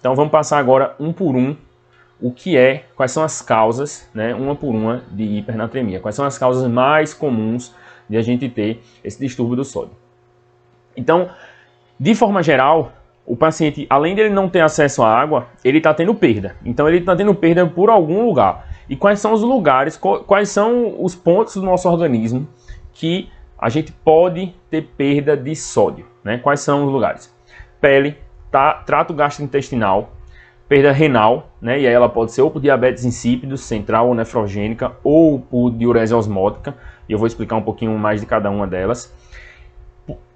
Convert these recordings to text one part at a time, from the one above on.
Então vamos passar agora um por um quais são as causas, né, uma por uma de hipernatremia. Quais são as causas mais comuns de a gente ter esse distúrbio do sódio. Então, de forma geral, o paciente, além de ele não ter acesso à água, ele está tendo perda. Então ele está tendo perda por algum lugar. E quais são os lugares, quais são os pontos do nosso organismo que a gente pode ter perda de sódio, né? Quais são os lugares? Pele, trato gastrointestinal, perda renal, né? E aí ela pode ser ou por diabetes insípido, central ou nefrogênica, ou por diurese osmótica, e eu vou explicar um pouquinho mais de cada uma delas.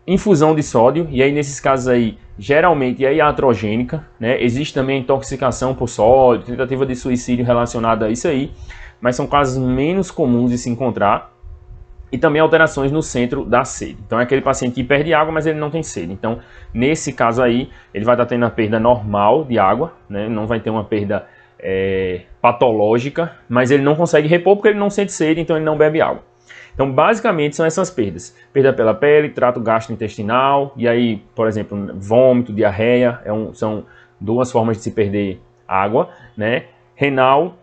Infusão de sódio, e aí nesses casos aí, geralmente é iatrogênica, né? Existe também intoxicação por sódio, tentativa de suicídio relacionada a isso aí, mas são casos menos comuns de se encontrar. E também alterações no centro da sede. Então é aquele paciente que perde água, mas ele não tem sede. Então, nesse caso aí, ele vai estar tendo a perda normal de água, né? Não vai ter uma perda patológica, mas ele não consegue repor porque ele não sente sede, então ele não bebe água. Então, basicamente, são essas perdas. Perda pela pele, trato gastrointestinal, e aí, por exemplo, vômito, diarreia, são duas formas de se perder água, né? Renal,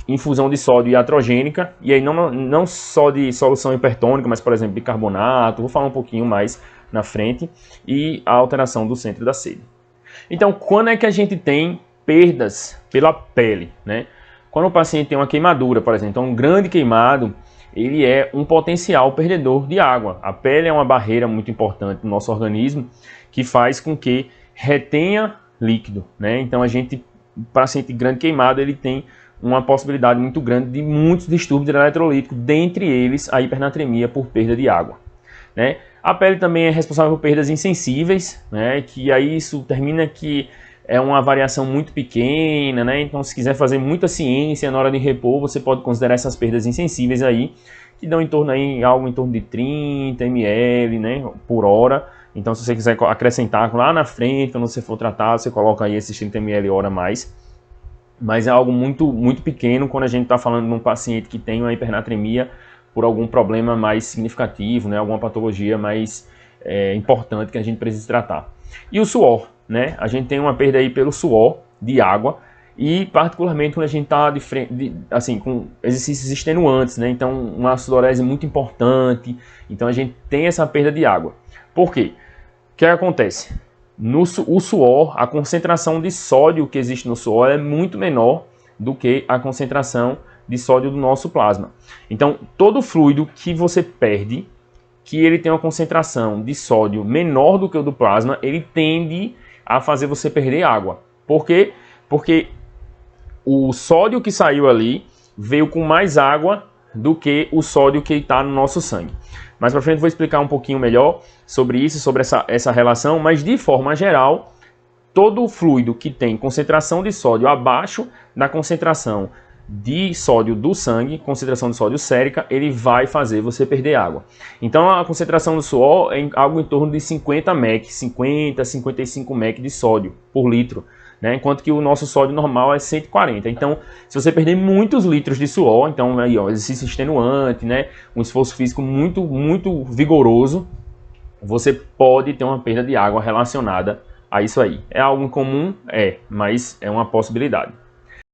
infusão de sódio iatrogênica, e aí não só de solução hipertônica, mas, por exemplo, bicarbonato, vou falar um pouquinho mais na frente, e a alteração do centro da sede. Então, quando é que a gente tem perdas pela pele, né? Quando o paciente tem uma queimadura, por exemplo, então um grande queimado, ele é um potencial perdedor de água. A pele é uma barreira muito importante no nosso organismo, que faz com que retenha líquido, né? Então, o paciente grande queimado, ele tem uma possibilidade muito grande de muitos distúrbios eletrolíticos, dentre eles a hipernatremia por perda de água, né? A pele também é responsável por perdas insensíveis, né? Que aí isso termina que é uma variação muito pequena, né? Então, se quiser fazer muita ciência na hora de repor, você pode considerar essas perdas insensíveis aí, que dão algo em torno de 30 ml, né, por hora. Então, se você quiser acrescentar lá na frente, quando você for tratar, você coloca aí esses 30 ml hora a mais. Mas é algo muito, muito pequeno quando a gente está falando de um paciente que tem uma hipernatremia por algum problema mais significativo, né, alguma patologia mais importante que a gente precisa tratar. E o suor, né? A gente tem uma perda aí pelo suor de água e particularmente quando a gente está assim, com exercícios extenuantes, né? Então uma sudorese muito importante, então a gente tem essa perda de água. Por quê? O que acontece? O suor, a concentração de sódio que existe no suor é muito menor do que a concentração de sódio do nosso plasma. Então, todo fluido que você perde, que ele tem uma concentração de sódio menor do que o do plasma, ele tende a fazer você perder água. Por quê? Porque o sódio que saiu ali veio com mais água do que o sódio que está no nosso sangue. Mais para frente eu vou explicar um pouquinho melhor sobre isso, sobre essa relação, mas de forma geral, todo fluido que tem concentração de sódio abaixo da concentração de sódio do sangue, concentração de sódio sérica, ele vai fazer você perder água. Então a concentração do suor é algo em torno de 50 mEq, 55 mEq de sódio por litro, né? Enquanto que o nosso sódio normal é 140. Então, se você perder muitos litros de suor, então aí, ó, exercício extenuante, né? Um esforço físico muito, muito vigoroso, você pode ter uma perda de água relacionada a isso aí. É algo incomum? É, mas é uma possibilidade.